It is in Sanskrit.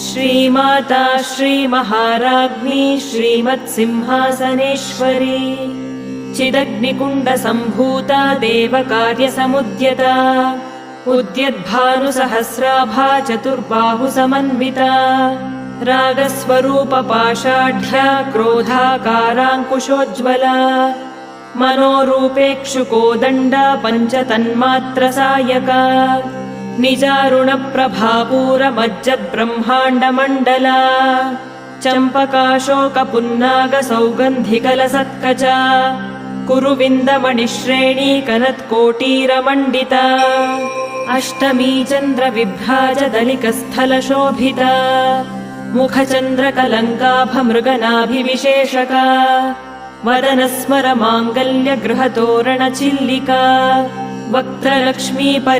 श्रीमाता श्रीमहाराज्ञी श्रीमत्सिंहासनेश्वरी चिदग्निकुण्डसम्भूता देवकार्यसमुद्यता उद्यद्भानुसहस्राभा चतुर्बाहुसमन्विता रागस्वरूपपाषाढ्या क्रोधाकाराङ्कुशोज्ज्वला मनोरूपेक्षुकोदण्डा पञ्चतन्मात्रसायका निजारुणप्रभापूरमज्जद्ब्रह्माण्डमण्डला चम्पकाशोकपुन्नागसौगन्धिकलसत्कचा कुरुविन्दमणिश्रेणी कनत्कोटीरमण्डिता अष्टमी चन्द्रविभ्राजदलिकस्थलशोभिता मुखचन्द्रकलङ्काभमृगनाभिविशेषका वदनस्मरमाङ्गल्यगृहतोरणचिल्लिका वक्त्रलक्ष्मी